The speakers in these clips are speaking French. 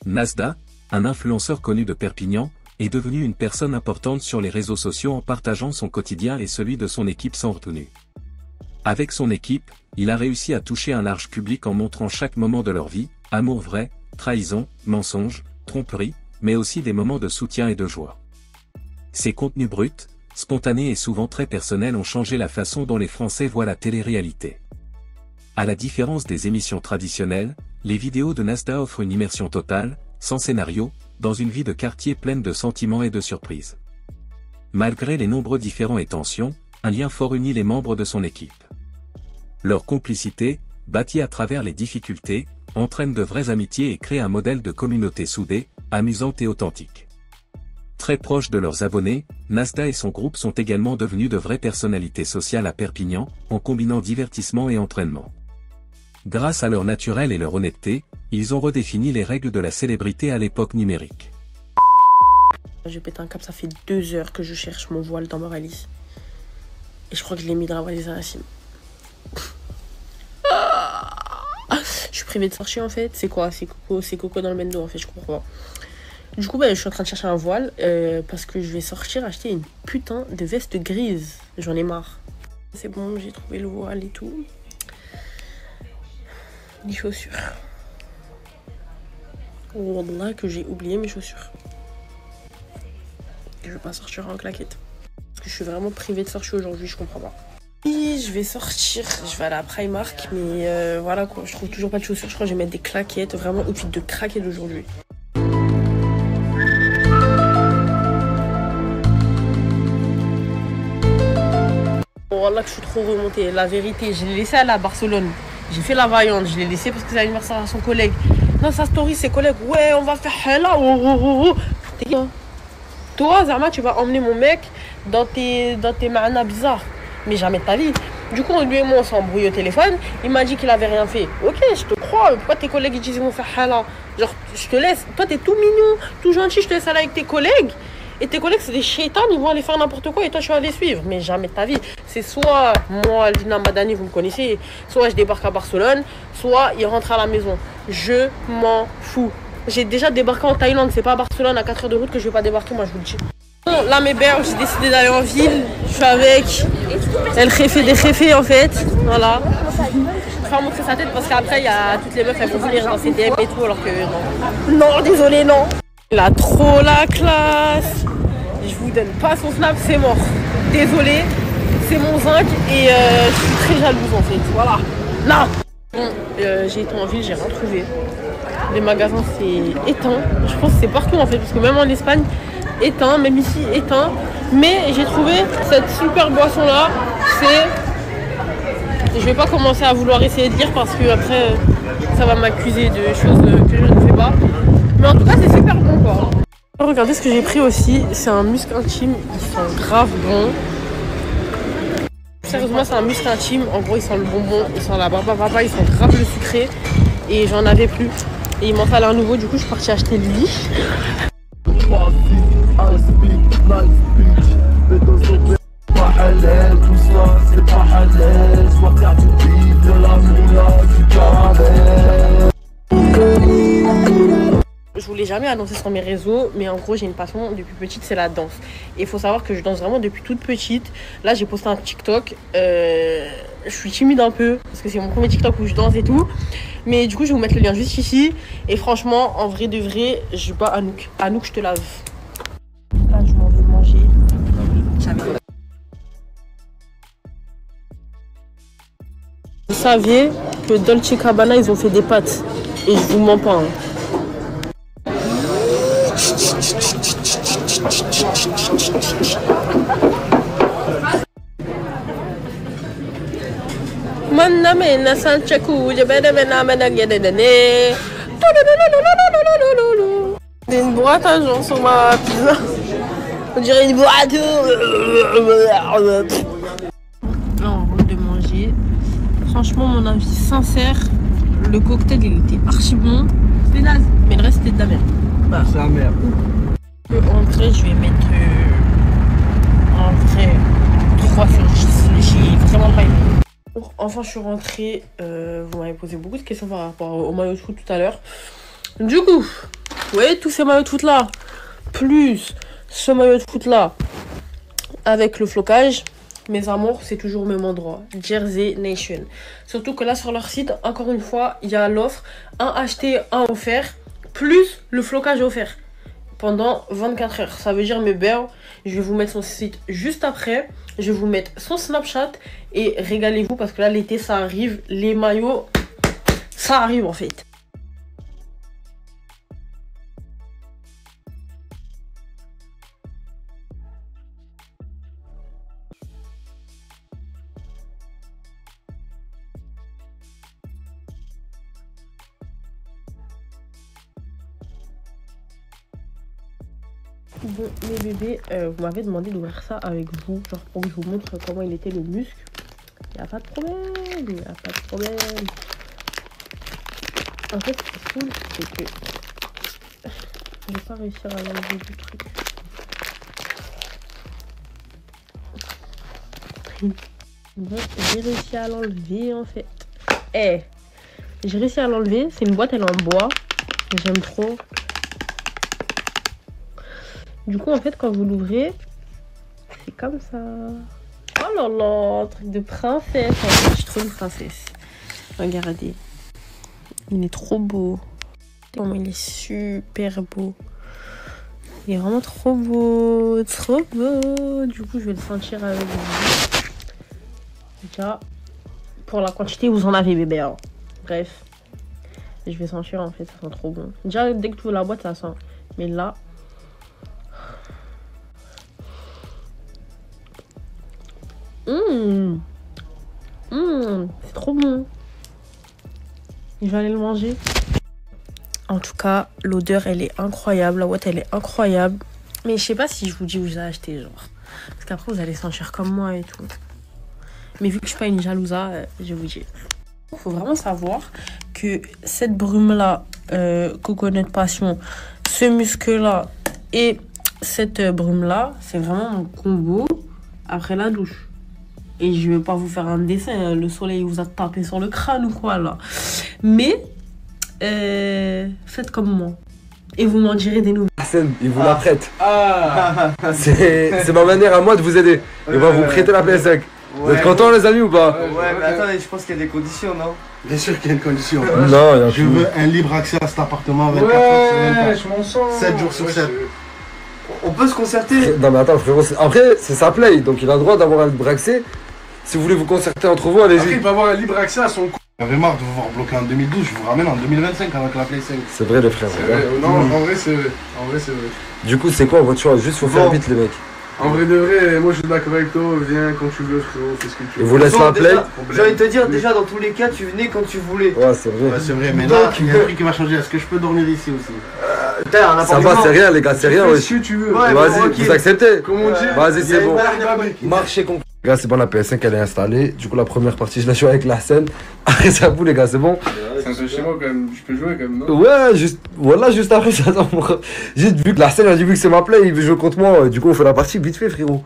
Nasda, un influenceur connu de Perpignan, est devenu une personne importante sur les réseaux sociaux en partageant son quotidien et celui de son équipe sans retenue. Avec son équipe, il a réussi à toucher un large public en montrant chaque moment de leur vie, amour vrai, trahison, mensonge, tromperie, mais aussi des moments de soutien et de joie. Ces contenus bruts, spontanés et souvent très personnels ont changé la façon dont les Français voient la télé-réalité. À la différence des émissions traditionnelles, les vidéos de Nasda offrent une immersion totale, sans scénario, dans une vie de quartier pleine de sentiments et de surprises. Malgré les nombreux différends et tensions, un lien fort unit les membres de son équipe. Leur complicité, bâtie à travers les difficultés, entraîne de vraies amitiés et crée un modèle de communauté soudée, amusante et authentique. Très proches de leurs abonnés, Nasda et son groupe sont également devenus de vraies personnalités sociales à Perpignan, en combinant divertissement et entraînement. Grâce à leur naturel et leur honnêteté, ils ont redéfini les règles de la célébrité à l'époque numérique. J'ai pété un câble, ça fait 2 heures que je cherche mon voile dans ma valise. Et je crois que je l'ai mis dans la valise à Nassim. Je suis privée de sortir en fait. C'est quoi? C'est Coco dans le Mendo en fait, je comprends pas. Du coup, je suis en train de chercher un voile parce que je vais sortir acheter une putain de veste grise. J'en ai marre. C'est bon, j'ai trouvé le voile et tout. Les chaussures. Wallah que j'ai oublié mes chaussures. Je vais pas sortir en claquette. Parce que je suis vraiment privée de sortir aujourd'hui, je comprends pas. Oui, je vais sortir, je vais aller à Primark, mais voilà quoi, je trouve toujours pas de chaussures. Je crois que je vais mettre des claquettes, vraiment outfit de craquette aujourd'hui. Voilà que je suis trop remontée. La vérité, je l'ai laissé aller à Barcelone. J'ai fait la vaillante, je l'ai laissé parce que c'est l'anniversaire à son collègue. Dans sa story, ses collègues, ouais, on va faire là, oh, oh, oh, oh. T'es qui? Toi, Zama, tu vas emmener mon mec dans tes manas bizarres. Mais jamais de ta vie. Du coup, lui et moi, on s'est embrouillé au téléphone. Il m'a dit qu'il avait rien fait. Ok, je te crois. Pourquoi tes collègues ils disent qu'ils vont faire là? Genre, je te laisse. Toi, t'es tout mignon, tout gentil, je te laisse aller avec tes collègues. Et tes collègues, c'est des chétans, ils vont aller faire n'importe quoi et toi, tu vas les suivre. Mais jamais de ta vie. C'est soit moi, Lina Madani, vous me connaissez, soit je débarque à Barcelone, soit il rentre à la maison. Je m'en fous. J'ai déjà débarqué en Thaïlande, c'est pas à Barcelone à 4 heures de route que je vais pas débarquer, moi, je vous le dis. Bon, là, mes berges, j'ai décidé d'aller en ville. Je suis avec El Jefe des Jefes, en fait. Voilà. Je vais pas montrer sa tête parce qu'après, il y a toutes les meufs, elles vont venir dans ses DM et tout, alors que non. Non, désolé, non. Il a trop la classe. Je vous donne pas son snap, c'est mort. Désolé, c'est mon zinc et je suis très jalouse en fait. Voilà. Non. Bon, j'ai été en ville, j'ai rien trouvé. Les magasins c'est éteint. Je pense que c'est partout en fait, parce que même en Espagne, éteint, même ici éteint. Mais j'ai trouvé cette super boisson là. Je vais pas commencer à vouloir essayer de dire parce que après ça va m'accuser de choses que je ne fais pas. Mais en tout cas, c'est super bon quoi. Regardez ce que j'ai pris aussi, c'est un muscle intime, ils sont grave bons. Sérieusement, c'est un muscle intime, en gros, ils sont le bonbon, ils sont la barbapapa, ils sont grave le sucré. Et j'en avais plus. Et il m'en fallait un nouveau, du coup, je suis partie acheter lui. Je voulais jamais annoncer sur mes réseaux, mais en gros j'ai une passion depuis petite, c'est la danse. Et il faut savoir que je danse vraiment depuis toute petite. Là j'ai posté un TikTok, je suis timide un peu, parce que c'est mon premier TikTok où je danse et tout. Mais du coup je vais vous mettre le lien juste ici. Et franchement, en vrai de vrai, je bats Anouk. Anouk, je te lave. Là je m'en veux manger. Vous saviez que Dolce Cabana ils ont fait des pâtes. Et je vous mens pas. Hein. Une boîte à gens sur ma pizza. On dirait une boîte. Là on rentre de manger. Franchement mon avis sincère, le cocktail il était archi bon. C'était naze, mais le reste c'était de la merde. Bah. C'est la merde. En vrai, je vais mettre en vrai 3 sur 10. J'ai vraiment pas aimé. Enfin, je suis rentrée. Vous m'avez posé beaucoup de questions par rapport au maillot de foot tout à l'heure. Du coup, Vous voyez tous ces maillots de foot là, plus ce maillot de foot là, avec le flocage, mes amours, c'est toujours au même endroit. Jersey Nation. Surtout que là, sur leur site, encore une fois, il y a l'offre 1 acheté, 1 offert, plus le flocage offert. Pendant 24 heures. Ça veut dire, mes belles, je vais vous mettre son site juste après. Je vais vous mettre son Snapchat. Et régalez-vous parce que là, l'été, ça arrive. Les maillots, ça arrive en fait. Bon, mes bébés, vous m'avez demandé d'ouvrir ça avec vous, genre pour que je vous montre comment il était le muscle. Il n'y a pas de problème, il n'y a pas de problème. En fait, ce qui est cool, c'est que je vais pas réussir à l'enlever du truc. Bon, j'ai réussi à l'enlever en fait. J'ai réussi à l'enlever, c'est une boîte, elle est en bois. J'aime trop. Du coup, en fait, quand vous l'ouvrez, c'est comme ça. Oh là là, truc de princesse. En fait, je suis trop une princesse. Regardez. Il est trop beau. Oh, il est super beau. Il est vraiment trop beau. Trop beau. Du coup, je vais le sentir avec vous. Déjà, pour la quantité, vous en avez, bébé. Hein. Bref. Je vais sentir, en fait, ça sent trop bon. Déjà, dès que tu ouvres la boîte, ça sent. Mais là... c'est trop bon. Je vais aller le manger. En tout cas, l'odeur, elle est incroyable. La boîte, elle est incroyable. Mais je sais pas si je vous dis où j'ai acheté, genre. Parce qu'après, vous allez sentir comme moi et tout. Mais vu que je suis pas une jalousa, je vous dis. Il faut vraiment savoir que cette brume-là, Coconut Passion, ce muscle-là et cette brume-là, c'est vraiment mon combo après la douche. Et je vais pas vous faire un dessin, le soleil vous a tapé sur le crâne ou quoi là. Mais, faites comme moi. Et vous m'en direz des nouvelles. Hassan, il vous la prête. C'est ma manière à moi de vous aider. Il va vous prêter la PS5. Vous êtes contents les amis ou pas? Ouais, mais attendez, je pense qu'il y a des conditions, non? Bien sûr qu'il y a une condition. Non, il y a Je veux un libre accès à cet appartement 24 heures sur 24. je m'en sens. 7 jours sur 7. On peut se concerter. Non mais attends frérot, après c'est sa play, donc il a le droit d'avoir un libre accès. Si vous voulez vous concerter entre vous, Après, allez-y. il va avoir un libre accès à son compte. J'avais marre de vous voir bloqué en 2012, je vous ramène en 2025 avec la Play 5. C'est vrai les frères. Non, en vrai c'est vrai. En vrai c'est vrai. Du coup c'est quoi votre choix? Juste faut faire vite les mecs. En vrai de vrai, moi je suis d'accord avec toi, viens quand tu veux frérot, fais ce que tu Et veux. vous laisse la play. J'ai envie de te dire, déjà dans tous les cas, tu venais quand tu voulais. Ouais c'est vrai. Ouais, c'est vrai, mais là, il y a un truc qui va changer. Est-ce que je peux dormir ici aussi? Putain, un Ça appartement. va, c'est rien les gars, c'est rien. Fais Ouais. ce que tu veux. Ouais, Vas-y, bon, ok. vous acceptez? Comme on dit, Vas-y, c'est bon. fabrique. Marché complet. Les gars, c'est bon, la PS5 elle est installée. Du coup, la première partie, je la joue avec la scène. Après, c'est à vous, les gars, c'est bon? C'est un peu chez moi quand même, je peux jouer quand même, non? Ouais, juste, voilà, juste après, j'attends. Juste vu que la scène, elle a dit vu que c'est ma play, il veut jouer contre moi. Du coup, on fait la partie vite fait, frérot.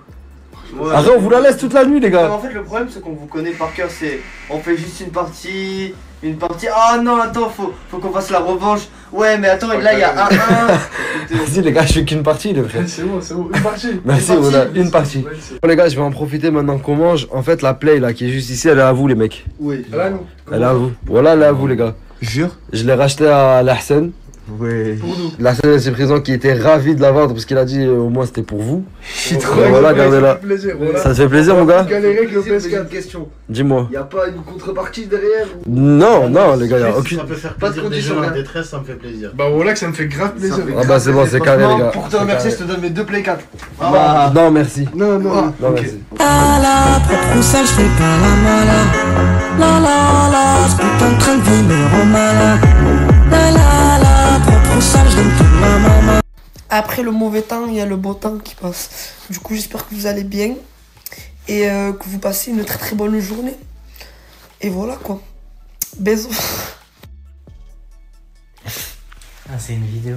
Ouais. Après, on vous la laisse toute la nuit, les Non, mais gars. en fait, le problème, c'est qu'on vous connaît par cœur. C'est. On fait juste une partie. Une partie. Ah non, attends, faut qu'on fasse la revanche. Ouais, mais attends, là, il y a 1-1. Vas-y, les gars, je fais qu'une partie, les frères. C'est bon, une partie. Merci, Une partie. voilà, une partie. Ouais, c'est- Bon, les gars, je vais en profiter maintenant qu'on mange. En fait, la play là qui est juste ici, elle est à vous, les mecs. Oui. Là, nous. Elle est à vous. Voilà, elle est à vous, les gars. Jure? Je l'ai racheté à Lahsen. Ouais. Pour nous. Lahsen, c'est présent qui était ravi de la vendre parce qu'il a dit au moins c'était pour vous. Je suis trop- Voilà, gardez-la. Plaisir, voilà. Ça te fait plaisir, mon gars? Galérer avec le J'ai une PS4. question. Dis-moi. Y a pas une contrepartie derrière ou... Non, non, les gars, y'a Si aucune. ça peut faire Pas de plaisir des condition, gens en rien. détresse, ça me fait plaisir. Bah voilà que ça me fait grave plaisir. Ça fait Ah bah c'est bon, c'est carré, les gars. Pour te remercier, je te donne mes 2 Play 4. Ah, non, merci. Non, non. Non, Ok. merci. La propre ou sale, je fais pas la mala. La, ce putain de train de vie me rend malade. La, propre ou sale, je donne tout ma maman. Après le mauvais temps, il y a le beau temps qui passe. Du coup, j'espère que vous allez bien et que vous passez une très très bonne journée. Et voilà quoi. Bisous. Ah, c'est une vidéo.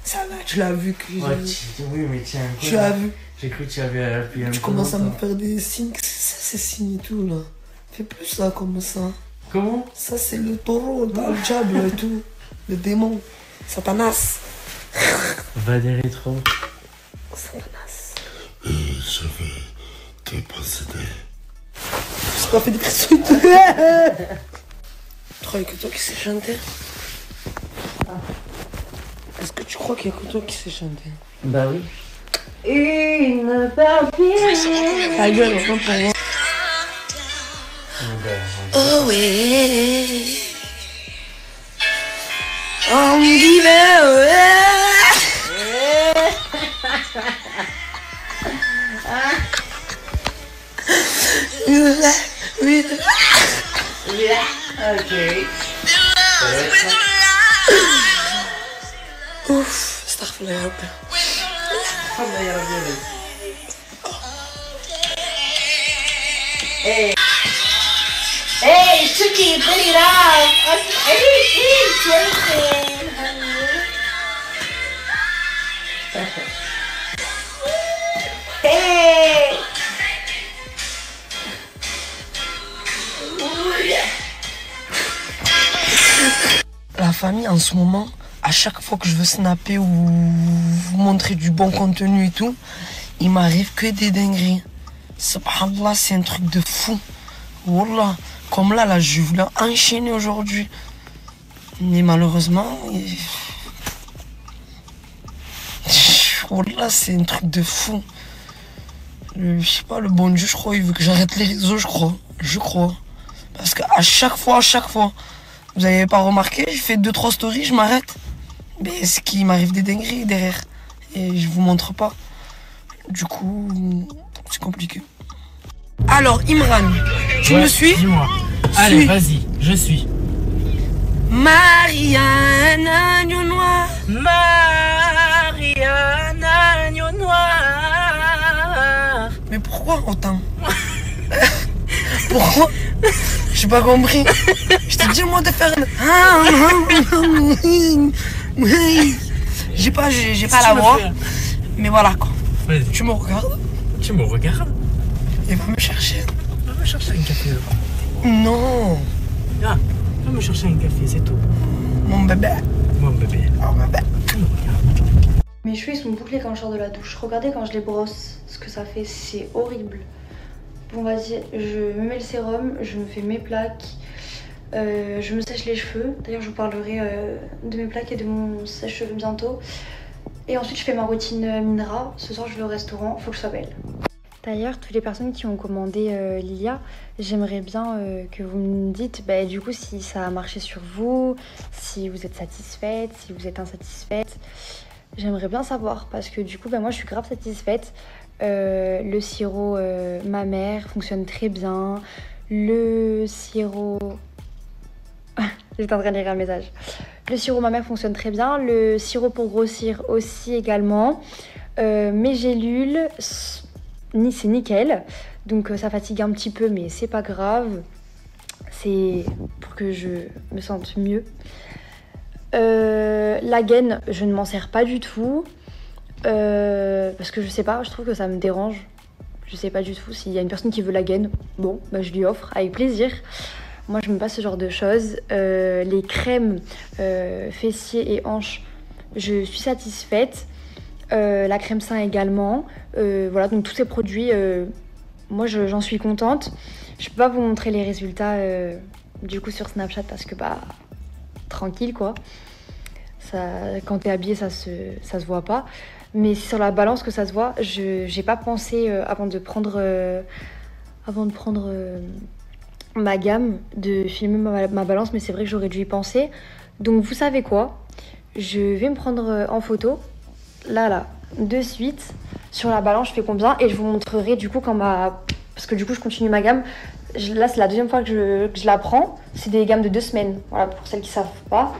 Ça va, tu l'as vu que Oui, mais tiens, tu l'as vu. j'ai cru que tu avais appuyé un Tu peu commences à me longtemps. faire des signes. Ça, c'est signe et tout là. Fais plus ça comme ça. Comment? Ça, c'est le taureau, t'as le diable et tout. Le démon. Satanas. Va des rétros. Satanas. Je veux te posséder. J'ai pas fait des pressions. Tu crois que toi qui sais chanter? Est-ce que tu crois qu'il y a que toi qui sais chanter? Bah oui. Une papier. Ta gueule, on va pas voir. Oh oui. On dit Ok. Ouf, astaghfirullah ya Rabbi. Hey, Suki, put it up. Hey. La famille en ce moment, à chaque fois que je veux snapper ou vous montrer du bon contenu et tout, il m'arrive que des dingueries. Subhanallah, c'est un truc de fou. Wallah, comme là, je voulais enchaîner aujourd'hui. Mais malheureusement, wallah, c'est un truc de fou. Je sais pas, le bon Dieu, je crois, il veut que j'arrête les réseaux, je crois. Je crois. Parce qu'à chaque fois, vous avez pas remarqué, je fais 2-3 stories, je m'arrête. Mais c'est qu'il m'arrive des dingueries derrière. Et je vous montre pas. Du coup, c'est compliqué. Alors, Imran, tu me suis? Dis-moi. Allez, vas-y, je suis. Marianne, agneau noir. Marianne, agneau noir. Mais pourquoi autant? Pourquoi? J'ai pas compris. Je t'ai dit moi de faire j'ai pas la voix. Mais voilà quoi. Vas-y. Tu me regardes Tu me regardes? et va me chercher. Va me chercher un café là-bas. Non. Ah, va me chercher un café, c'est tout. Mon bébé. Mon bébé. Oh bébé. Tu me regardes. Mes cheveux ils sont bouclés quand je sors de la douche. Regardez quand je les brosse, ce que ça fait, c'est horrible. Bon vas-y, je me mets le sérum, je me fais mes plaques, je me sèche les cheveux. D'ailleurs je vous parlerai de mes plaques et de mon sèche-cheveux bientôt. Et ensuite je fais ma routine Minra. Ce soir je vais au restaurant, faut que je sois belle. D'ailleurs, toutes les personnes qui ont commandé Lilia, j'aimerais bien que vous me dites du coup si ça a marché sur vous, si vous êtes satisfaite, si vous êtes insatisfaite. J'aimerais bien savoir parce que du coup moi je suis grave satisfaite. Le sirop mammaire fonctionne très bien. Le sirop... J'étais en train de lire un message. Le sirop mammaire fonctionne très bien. Le sirop pour grossir aussi également. Mes gélules, c'est nickel. Donc ça fatigue un petit peu mais c'est pas grave. C'est pour que je me sente mieux. La gaine, je ne m'en sers pas du tout. Parce que je sais pas, je trouve que ça me dérange. Je sais pas du tout. S'il y a une personne qui veut la gaine, bon, je lui offre avec plaisir. Moi, je n'aime pas ce genre de choses. Les crèmes fessiers et hanches, je suis satisfaite. La crème sein également. Voilà, donc tous ces produits, moi, j'en suis contente. Je peux pas vous montrer les résultats du coup sur Snapchat parce que tranquille quoi. Ça, quand t'es habillée, ça se voit pas. Mais c'est sur la balance que ça se voit. J'ai pas pensé avant de prendre ma gamme de filmer ma balance, mais c'est vrai que j'aurais dû y penser. Donc vous savez quoi, je vais me prendre en photo là de suite sur la balance. Je fais combien et je vous montrerai du coup parce que du coup je continue ma gamme. Là c'est la deuxième fois que je la prends. C'est des gammes de 2 semaines. Voilà pour celles qui savent pas.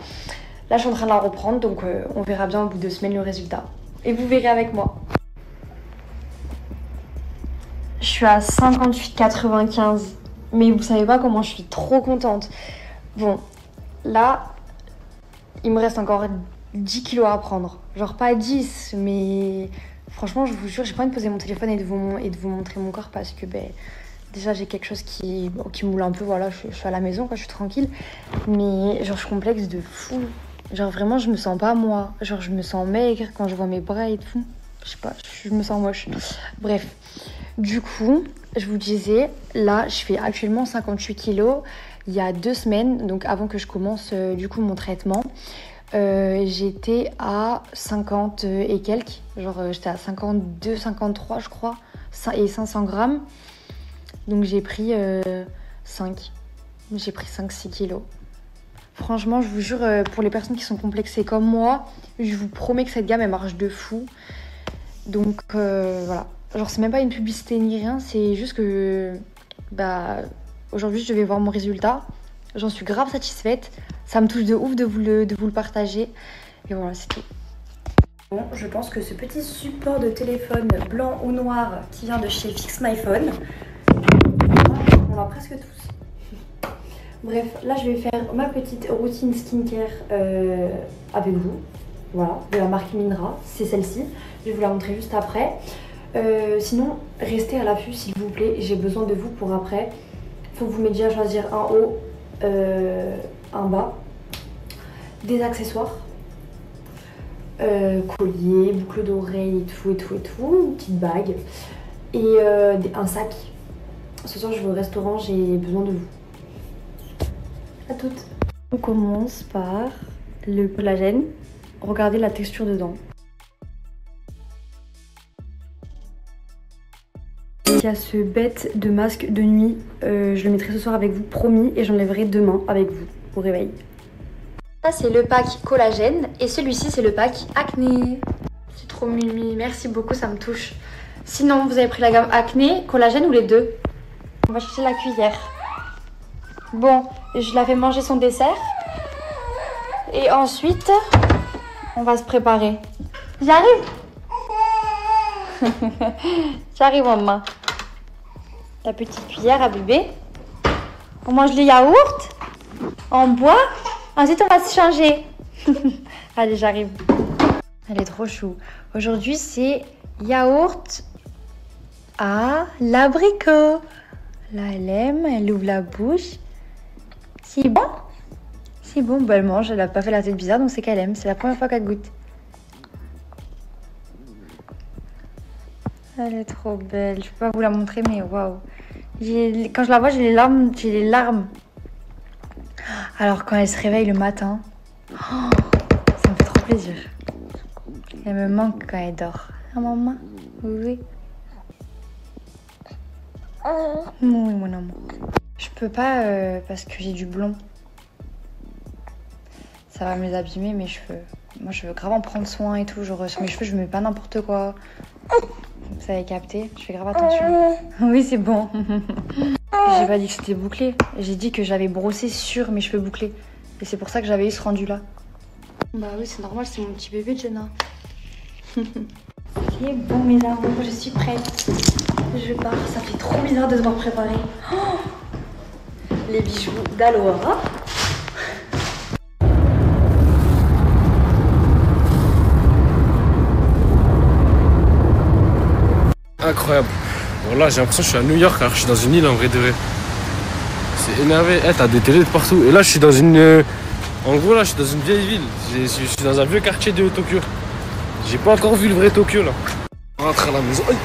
Là je suis en train de la reprendre, donc on verra bien au bout de 2 semaines le résultat. Et vous verrez avec moi. Je suis à 58,95. Mais vous savez pas comment je suis trop contente. Bon, là, il me reste encore 10 kilos à prendre. Genre pas 10, mais franchement, je vous jure, j'ai pas envie de poser mon téléphone et de vous montrer mon corps parce que déjà j'ai quelque chose qui moule un peu. Voilà, je suis à la maison, quoi, je suis tranquille. Mais genre, je suis complexe de fou. Genre vraiment, je me sens pas moi. Genre je me sens maigre quand je vois mes bras et tout. Je sais pas, je me sens moche. Bref, du coup, je vous disais, là, je fais actuellement 58 kilos. Il y a 2 semaines, donc avant que je commence du coup mon traitement, j'étais à 50 et quelques. Genre j'étais à 52, 53 je crois, et 500 grammes. Donc j'ai pris 5. J'ai pris 5-6 kilos. Franchement, je vous jure, pour les personnes qui sont complexées comme moi, je vous promets que cette gamme, elle marche de fou. Donc voilà. Genre, c'est même pas une publicité ni rien, c'est juste que aujourd'hui, je devais voir mon résultat. J'en suis grave satisfaite. Ça me touche de ouf de vous le partager. Et voilà, c'est tout. Bon, je pense que ce petit support de téléphone blanc ou noir qui vient de chez Fix My Phone, on l'a presque tous. Bref, là je vais faire ma petite routine skincare avec vous. Voilà, de la marque Minra, c'est celle-ci. Je vais vous la montrer juste après. Sinon, restez à l'affût s'il vous plaît. J'ai besoin de vous pour après. Faut que vous m'aidiez à choisir un haut, un bas, des accessoires, collier, boucle d'oreille et tout, une petite bague et un sac. Ce soir je vais au restaurant, j'ai besoin de vous. À toutes. On commence par le collagène. Regardez la texture dedans. Il y a ce bête de masque de nuit. Je le mettrai ce soir avec vous, promis, et j'enlèverai demain avec vous au réveil. Ça c'est le pack collagène et celui-ci c'est le pack acné. C'est trop mimi, merci beaucoup, ça me touche. Sinon vous avez pris la gamme acné, collagène ou les deux? On va chercher la cuillère. Bon, je la fais manger son dessert. Et ensuite, on va se préparer. J'arrive. J'arrive maman. La petite cuillère à bébé. On mange les yaourts. On boit. Ensuite, on va se changer. Allez, j'arrive. Elle est trop chou. Aujourd'hui, c'est yaourt à l'abricot. Là, elle aime. Elle ouvre la bouche. C'est bon? C'est bon. Bah, elle mange. Elle n'a pas fait la tête bizarre, donc c'est qu'elle aime. C'est la première fois qu'elle goûte. Elle est trop belle. Je peux pas vous la montrer, mais waouh. Quand je la vois, j'ai les larmes. Alors quand elle se réveille le matin, ça me fait trop plaisir. Elle me manque quand elle dort. Ah maman, oui. Oui mon amour. Je peux pas parce que j'ai du blond. Ça va me les abîmer mes cheveux. Moi je veux grave en prendre soin et tout. Genre sur mes cheveux je mets pas n'importe quoi. Vous avez capté, je fais grave attention. Oui c'est bon. J'ai pas dit que c'était bouclé. J'ai dit que j'avais brossé sur mes cheveux bouclés. Et c'est pour ça que j'avais eu ce rendu là. Bah oui c'est normal, c'est mon petit bébé Jenna. C'est bon mes amours, je suis prête. Je pars, ça fait trop bizarre de devoir préparer. Oh, les bijoux d'Aloha. Incroyable. Bon là j'ai l'impression que je suis à New York alors que je suis dans une île en vrai de vrai. C'est énervé. Eh, t'as des télés de partout. Et là je suis dans une... En gros là je suis dans une vieille ville. Je suis dans un vieux quartier de Tokyo. J'ai pas encore vu le vrai Tokyo là. On rentre à la maison. Aïe.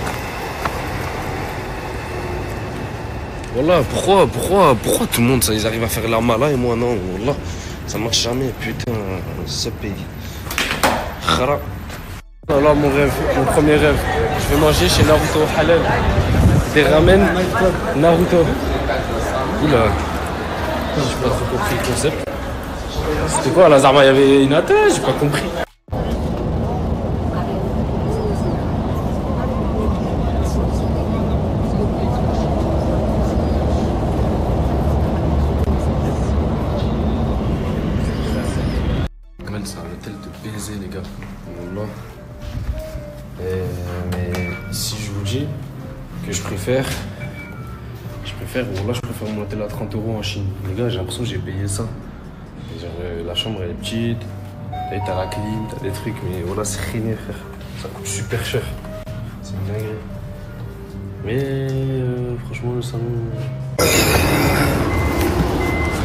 Voilà, pourquoi tout le monde ça, ils arrivent à faire leur malin et moi non. Voilà, ça marche jamais. Putain, ce pays. Khara. Voilà mon rêve, mon premier rêve. Je vais manger chez Naruto Halal. Des ramen Naruto. Oula. J'ai pas trop compris le concept. C'était quoi, Lazarma, il y avait une attache, j'ai pas compris. C'est un hôtel de baiser les gars. Voilà. Mais si je vous dis que je préfère mon hôtel à 30 € en Chine. Les gars, j'ai l'impression que j'ai payé ça. Genre, la chambre elle est petite, t'as la clim, t'as des trucs, mais voilà, c'est rien frère. Ça coûte super cher. C'est une dinguerie. Mais franchement, le salon.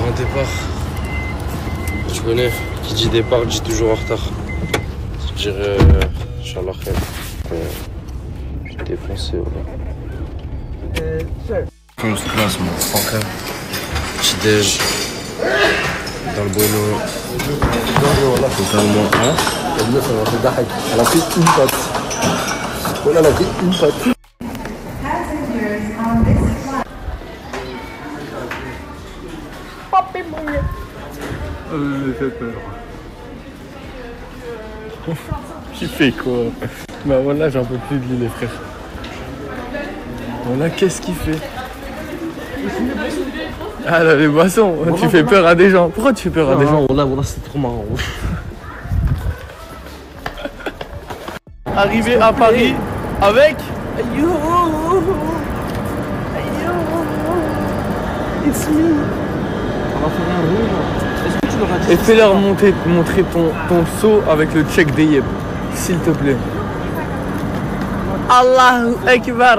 Un départ. Tu connais, qui dit départ dit toujours en retard. Je dirais Inch'Allah khair. J'ai défoncé, voilà. First class, motherfucker. Petit déj. Dans le bueno. Totalement, hein? Elle a fait une patte. Voilà, elle a fait une patte. J'ai fait peur. Tu fais quoi? Bah voilà, j'en peux plus de lui, les frères. Voilà, qu'est-ce qu'il fait? Ah là, les boissons, voilà, tu fais peur à des gens. Pourquoi tu fais peur à des gens? Voilà, c'est trop marrant. Arrivé à Paris avec... It's me. Et fais-leur montrer ton seau avec le check des yeux, s'il te plaît. Allahu Akbar.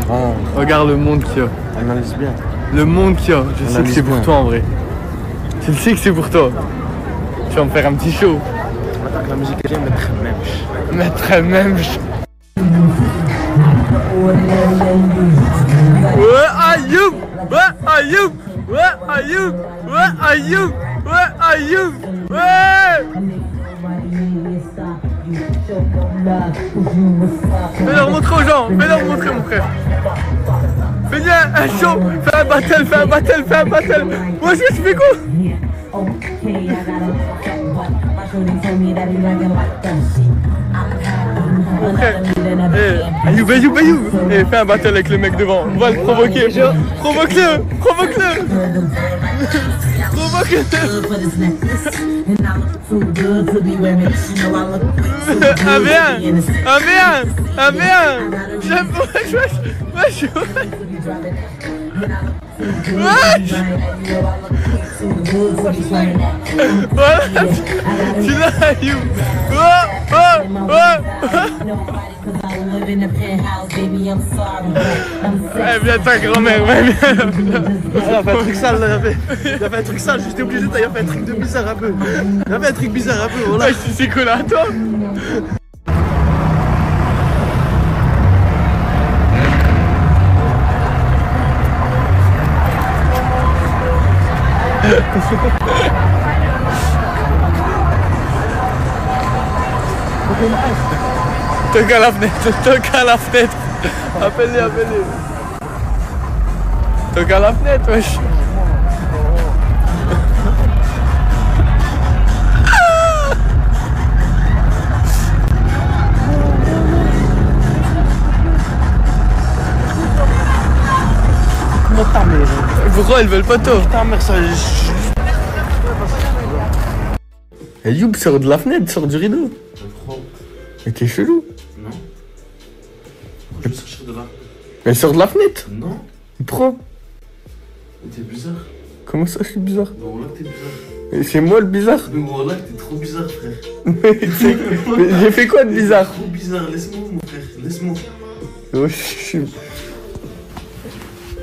Oh. Regarde le monde qu'il y a. Analyse bien. Le monde qu'il y a. Je sais que c'est pour toi en vrai. Je le sais que c'est pour toi. Tu vas me faire un petit show. La musique est bien, Maître Memch. Ouais, Ayoub. Ouais, Ayoub. Ouais, Ayoub. Ouais, Ayoub. Ouais, Ayoub. Ouais. Fais-leur montrer aux gens. Fais-leur montrer, mon frère. Fais bien un show. Fais un battle. Fais un battle. Fais un battle. Moi aussi, tu fais quoi? Mon frère, Ayoub, fais un battle avec le mec devant, on va le provoquer. Provoque-le. Un bien. J'aime pas, wesh. Voilà, tu l'as, Ayoub. Ouais, viens ta grand-mère, ouais, viens. Il a fait un truc sale, il a fait un truc sale, j'étais obligé de faire un truc bizarre un peu. Il a fait un truc bizarre un peu, voilà. Ouais, c'est quoi là, toi? Toque à la fenêtre. Appelle-les. Toque à la fenêtre, wesh. Comment ta mère? Pourquoi ils veulent pas toi? Ta mère, ça... Ayoub, sort de la fenêtre, sort du rideau. Mais t'es chelou. Non. Je vais sortir de là. Elle sort de la fenêtre. Non. Pourquoi? T'es bizarre. Comment ça, je suis bizarre? Non, voilà que t'es bizarre. Et c'est moi le bizarre. Mais voilà que t'es trop bizarre, frère. Mais j'ai fait quoi de bizarre? Trop bizarre, laisse-moi, mon frère, laisse-moi. Oh, je suis...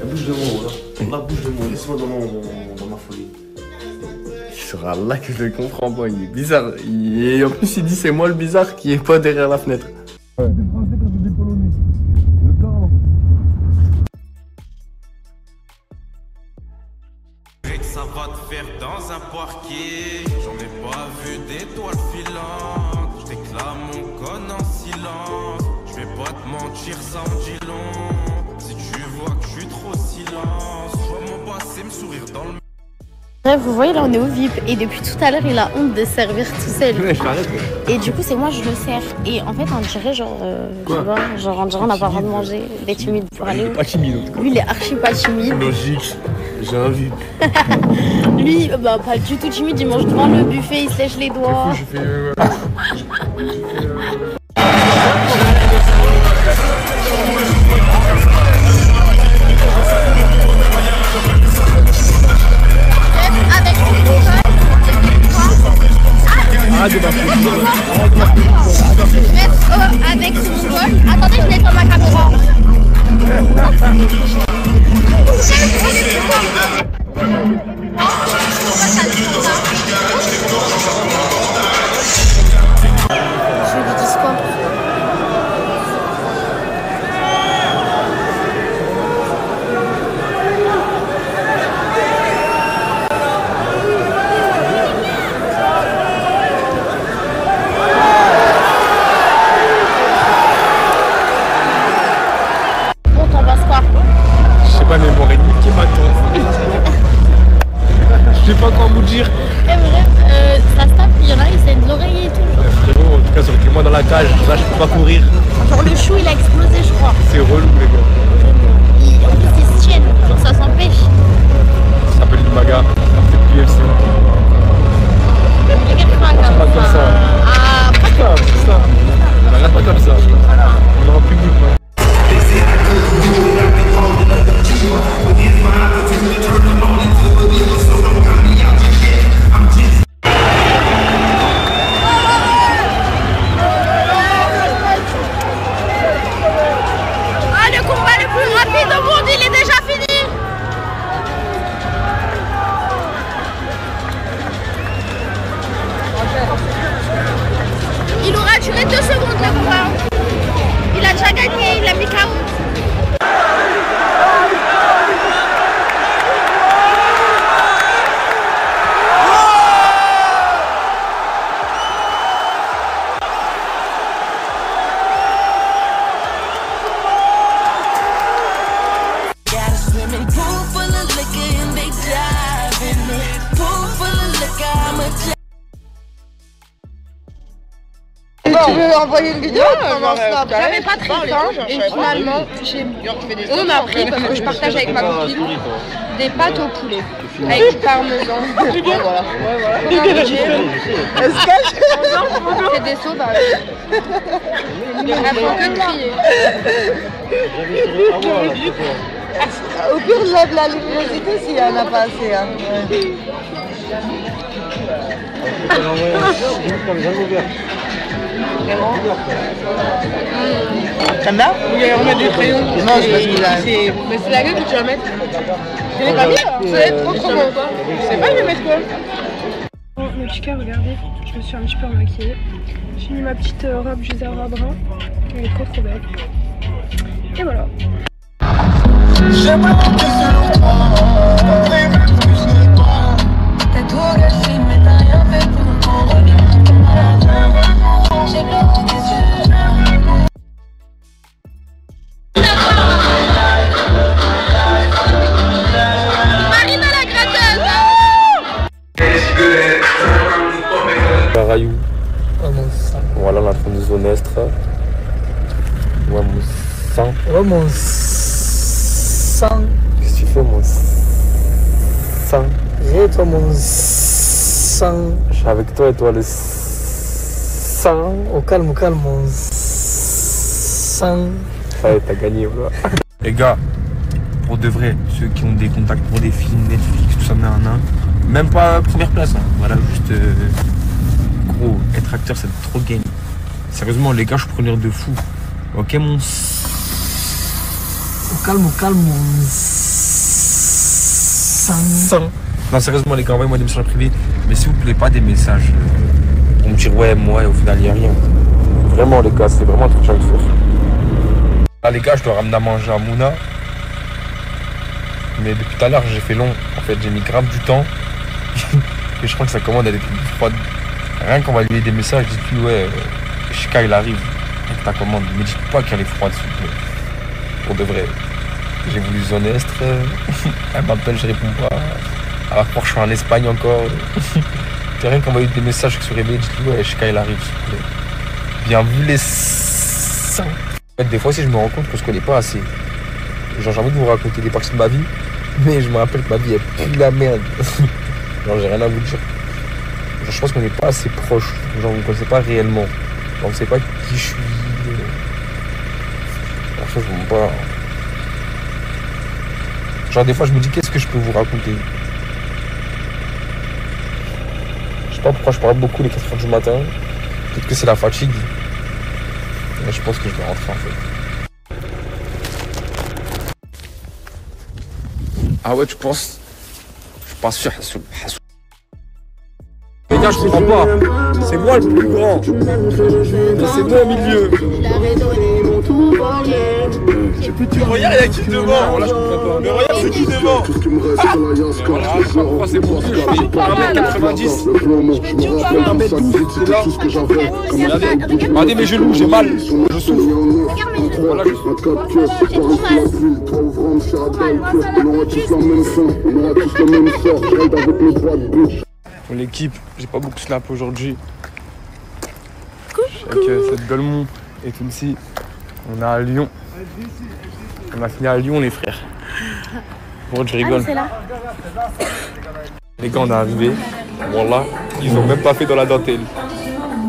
Bouge de moi, voilà. Là, bouge de moi, laisse-moi dans ma folie. Il sera là que je le comprends pas, il est bizarre. Et en plus, il dit c'est moi le bizarre qui est pas derrière la fenêtre. Ouais. Ça va te faire dans un parquet. J'en ai pas vu d'étoiles filantes. Je déclame mon con en silence. Je vais pas te mentir, ça en dit long. Si tu vois que je suis trop silence, je vois mon passé me sourire dans le... Bref, vous voyez là on est au VIP et depuis tout à l'heure il a honte de servir tout seul. Ouais, je t'arrête. Et du coup c'est moi je le sers. Et en fait on dirait genre, je sais pas, genre on dirait on n'a pas le droit de manger, d'être timide pour aller où. Pas timide en tout cas. Lui il est archi pas timide. Logique, j'ai un VIP. Lui bah pas du tout timide, il mange devant le buffet, il se lèche les doigts. Je fais avec ce bol. Attendez, je nettoie ma caméra. Avec dans la cage, là je peux pas courir. Genre le chou il a explosé je crois. C'est relou les gars. En plus ils se tiennent, genre ça s'empêche. Ça s'appelle du maga, c'est plus UFC. C'est pas comme ça. Ah, c'est ça. Regarde pas comme ça. On aura plus beaucoup. Ah, le combat le plus rapide au monde, il est déjà fini. Il aura duré 2 secondes le combat. Il a déjà gagné, il a mis KO. Tu veux envoyer une vidéo pendant Snap? J'avais pas très faim et finalement on a pris, parce que je partage avec ma copine, des pâtes au poulet avec du parmesan. Voilà. Elle se cache. C'est des sauvages. Elle prend que de crier. Au pire, je lève la luminosité s'il y en a pas assez. Hein. T'aimes bien? Oui, on met du crayon. Non, c'est parce qu'il a... Mais c'est la gueule que tu vas mettre. Je l'ai pas mis là. Ça va être trop bon. Je sais pas, je vais mettre quoi. Bon, mes petits cas, regardez, je me suis un petit peu maquillée. J'ai mis ma petite robe du Zara brun. Elle est trop belle. Et voilà. J'aimerais que c'est t'as tout gâché, mais t'as rien fait pour qu'on revienne. J'ai pleuré des yeux. Marina la gratteuse. Rayou. Voilà la fin du zone est. Ouais, mon sang. Ouais, mon sang. Qu'est-ce que tu fais, mon sang? Et toi, mon sang. Je suis avec toi et toi, le sang. Au calme, mon sang. Ouais, t'as gagné, voilà. Les gars, pour de vrai, ceux qui ont des contacts pour des films, Netflix, tout ça, même pas première place, hein. Voilà, juste gros, être acteur, c'est trop game. Sérieusement, les gars, je suis preneur de fou. Ok, mon au calme, mon sang. Non, sérieusement, les gars, envoyez-moi des messages privés, mais s'il vous plaît, pas des messages pour me dire ouais, moi, au final, il n'y a rien. Vraiment, les gars, c'est vraiment un truc que j'ai envie de faire. Là, les gars, je dois ramener à manger à Mouna. Mais depuis tout à l'heure, j'ai fait long. En fait, j'ai mis grave du temps. Et je crois que sa commande, elle est plus froide. Rien qu'on va lui envoyer des messages, dites-lui, ouais, Shika, il arrive avec ta commande. Mais dites pas qu'elle est froide, s'il vous plaît. Pour de vrai. J'ai voulu zone est. Elle m'appelle, je réponds pas. Alors, je suis en Espagne encore. T'as rien qu'envoyer des messages sur réveil, dites-lui, ouais, Shika, il arrive, s'il vous plaît. Bien vu les seins. En fait, des fois aussi, je me rends compte qu'on se connaît pas assez. Genre, j'ai envie de vous raconter des parties de ma vie, mais je me rappelle que ma vie est plus la merde. Genre, j'ai rien à vous dire. Genre, je pense qu'on n'est pas assez proches. Genre, vous ne connaissez pas réellement. Genre, vous ne savez pas qui je suis. Alors, ça, je ne pas. Genre, des fois, je me dis, qu'est-ce que je peux vous raconter? Je sais pas pourquoi je parle beaucoup les 4h du matin. Peut-être que c'est la fatigue. Mais je pense que je vais rentrer en fait. Ah ouais, tu penses? Je suis pas sûr. Les gars, je comprends pas. C'est moi le plus grand. Mais c'est moi au milieu. Regarde, il y a qui devant. Voilà, je comprends pas. Mais regarde, c'est qui devant. Voilà, je sais pas pourquoi c'est pour plus. Je fais 1m90. Regardez mes genoux, j'ai mal. Je souffre. Voilà, je souffre. L'équipe, j'ai pas beaucoup snap aujourd'hui. avec cette Golemont et Tounsi. On est à Lyon. On a fini à Lyon, les frères. Bon, je rigole. c'est là. Les gars, on est arrivés. Wallah, ils ont même pas fait dans la dentelle.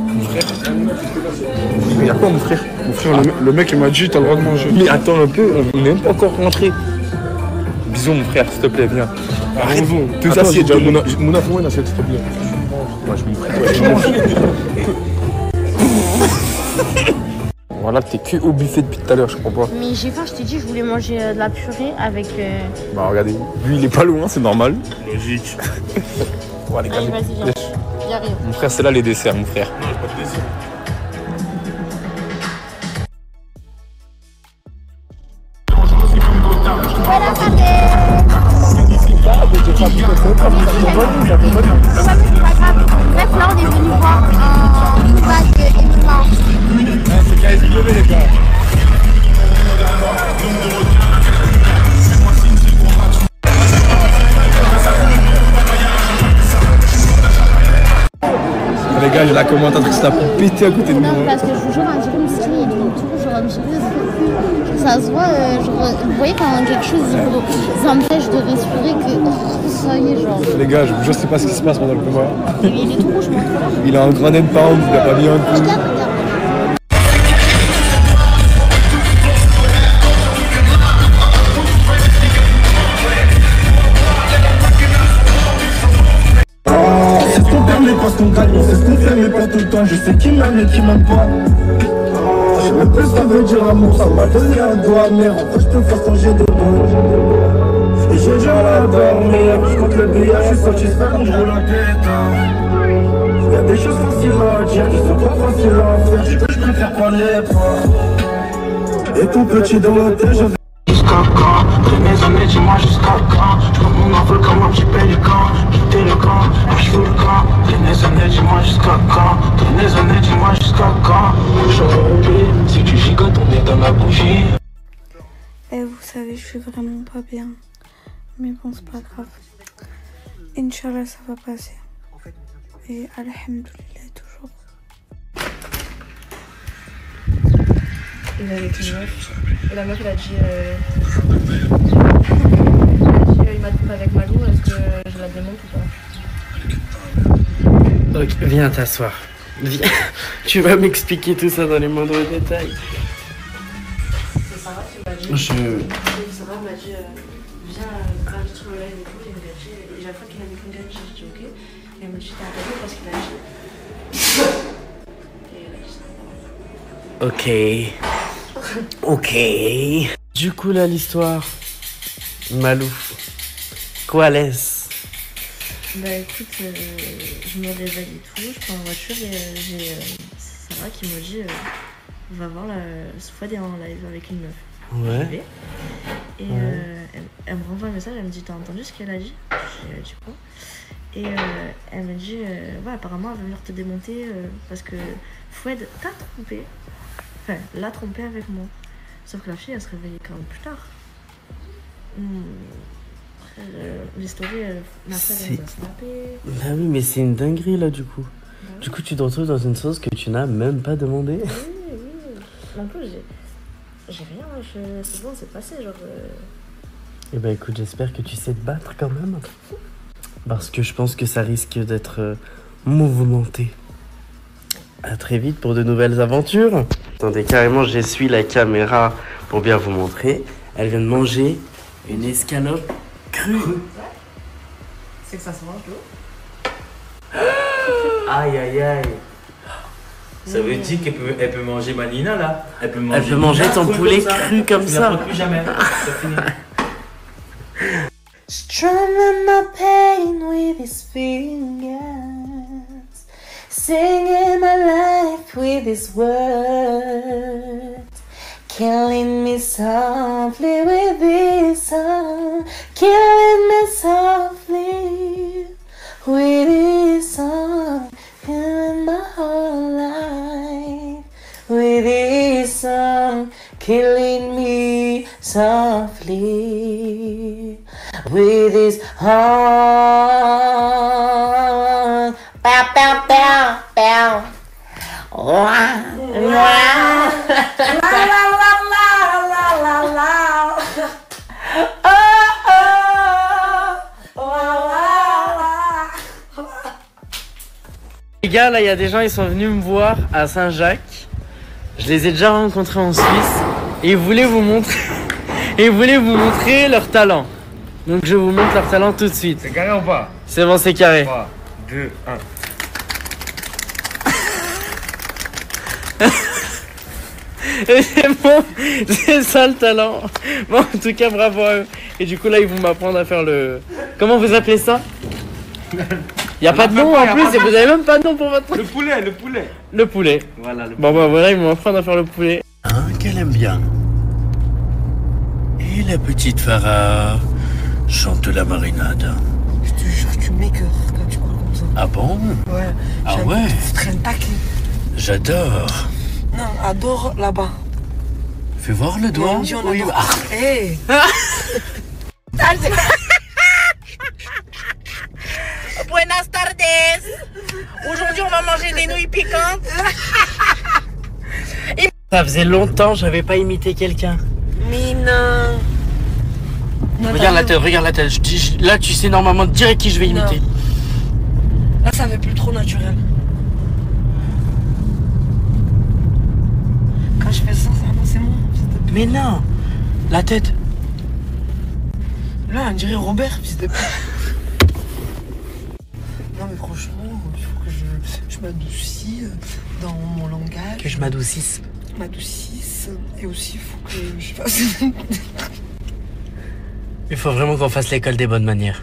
Mon frère. Mais y'a quoi, mon frère? Mon frère, le mec il m'a dit t'as le droit de manger. Mais attends un peu, on n'est même pas encore rentré. Bisous, mon frère, s'il te plaît, viens. Arrête, deux assiettes. Mouna, fais-moi une assiette, s'il te plaît. Moi, je m'en prie, toi, je Voilà, t'es que au buffet depuis tout à l'heure, je comprends pas. Mais j'ai faim, je t'ai dit, je voulais manger de la purée avec. Bah, regardez, lui, il est pas loin, c'est normal. Logique. Bon, allez, Allez, vas-y, viens. J'arrive. Mon frère, c'est là les desserts, mon frère. Non, pas de dessert. Voilà, ça fait. Bref, là, on est venu voir un combat de MMA. C'est KSW, les gars. Les gars, j'ai la commentatrice qui a pété à côté de moi. Non, parce que je vous jure, on dirait une série, il est autour, genre un petit peu. Ça se voit, genre, vous voyez quand quelque chose vous empêche de respirer, que ça y est, genre. Les gars, je vous jure, je sais pas ce qui se passe pendant le combat. Il est tout rouge, moi. Il a un grand end pound, il a pas mis un coup. Regarde. C'est ce qu'on perd mais pas ce qu'on gagne, c'est ce qu'on fait mais pas tout le temps. Je sais qui m'aime et qui m'aime pas. Je sais même plus ce que veut dire amour, ça m'a donné un goût amer. En fait je te fasse quand j'ai des bons. Et j'ai dur à dormir, je compte le billet, je suis satisfait quand je roule la tête. Y'a des choses faciles à dire qui sont pas faciles à faire. Je préfère pas les prendre. Et tout petit dans la tête, j'avais jusqu'à quand? De mes années, dis-moi jusqu'à quand? Je prends mon envol comme un petit pélican. Quitter le camp, je fous le camp. De mes années, dis-moi jusqu'à quand? De mes années, dis-moi jusqu'à quand? J'aurais oublié, si tu gigotes, on est dans la bougie. Eh, vous savez, je suis vraiment pas bien. Mais bon, c'est pas grave. Inch'Allah, ça va passer. Et alhamdoulilah, toujours. Il est avec une meuf. Et la meuf, elle a dit il m'a trompé avec Malou, est-ce que je la démonte ou pas? Ok, viens t'asseoir. Viens. Tu vas m'expliquer tout ça dans les moindres détails. C'est Sarah qui m'a dit. Sarah m'a dit viens gravir sur le live et tout. Et la fois qu'il a mis une j'ai dit ok. Et elle m'a dit t'as regardé parce qu'il a dit. Et elle a dit ça. Ok. Du coup, là, l'histoire. Malou. Quoi laisse? Bah écoute, je me réveille et tout, je prends la voiture et j'ai Sarah qui me dit va voir la Fouad est en live avec une meuf. Ouais. Et elle me renvoie un message, elle me dit t'as entendu ce qu'elle a dit? J'ai dit quoi? Et elle me dit ouais apparemment elle va venir te démonter parce que Fouad t'a trompé. Enfin, l'a trompé avec moi. Sauf que la fille, elle se réveillait quand même plus tard. L'histoire, ma frère, elle nous a snappé. Bah oui, mais c'est une dinguerie, là, du coup. Ouais. Du coup, tu te retrouves dans une sauce que tu n'as même pas demandé. Oui. En plus, j'ai rien. C'est bon, c'est passé, genre... Eh ben, écoute, j'espère que tu sais te battre, quand même. Parce que je pense que ça risque d'être mouvementé. À très vite pour de nouvelles aventures. Attendez, carrément, j'essuie la caméra pour bien vous montrer. Elle vient de manger une escalope crue. C'est que ça se mange d'eau. Aïe, aïe, aïe. Ça veut dire qu'elle peut manger Manina, là. Elle peut manger ton poulet cru comme ça. Ne plus jamais. C'est fini. Strumming my pain with his fingers, singing my life with his words, killing me softly with his song, killing me softly with his song, killing my whole life with his song, killing me softly with his heart. Bow, bow, bow, bow. Les gars, là, il y a des gens, ils sont venus me voir à Saint-Jacques. Je les ai déjà rencontrés en Suisse et ils voulaient vous montrer, leur talent. Donc je vous montre leur talent tout de suite. C'est carré ou pas? C'est bon, c'est carré. 3, 2, 1. Et c'est bon, c'est ça le talent. Bon, en tout cas, bravo à eux. Et du coup, là, ils vont m'apprendre à faire le... Comment vous appelez ça? Il n'y a pas de nom en plus et vous avez même pas de nom pour votre... Le poulet, le poulet. Le poulet. Voilà, le Bon bah voilà, ils vont m'apprendre à faire le poulet. Hein, qu'elle aime bien. Et la petite Farah chante la marinade. Je te jure, tu m'écœures quand tu parles comme ça. Ah bon? Ouais. Ah ouais? Tu traînes taquet. J'adore. Non, adore là-bas. Fais voir le doigt. Non, on Oui, adore. ah. Hey. Buenas tardes. Aujourd'hui, on va manger des nouilles piquantes. Ça faisait longtemps, j'avais pas imité quelqu'un. Mais non. Regarde la tête, regarde la tête. Là, tu sais normalement direct qui je vais imiter. Non. Là, ça fait plus trop naturel. Quand je fais ça, c'est bon. Mais non, la tête. Là, on dirait Robert, s'il te plaît. Non, mais franchement, il faut que je m'adoucis dans mon langage. Que je m'adoucisse. M'adoucisse. Et aussi, il faut que je fasse. Il faut vraiment qu'on fasse l'école des bonnes manières.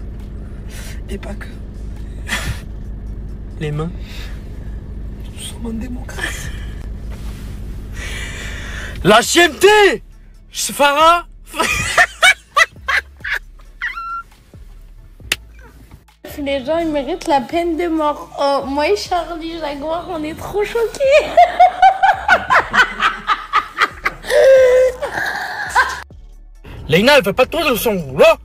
Et pas que. Les mains. Nous sommes en démocratie. La chienneté! Farah! Les gens, ils méritent la peine de mort. Oh, moi et Charlie Jaguar, on est trop choqués. Leïna, elle fait pas trop de son, là!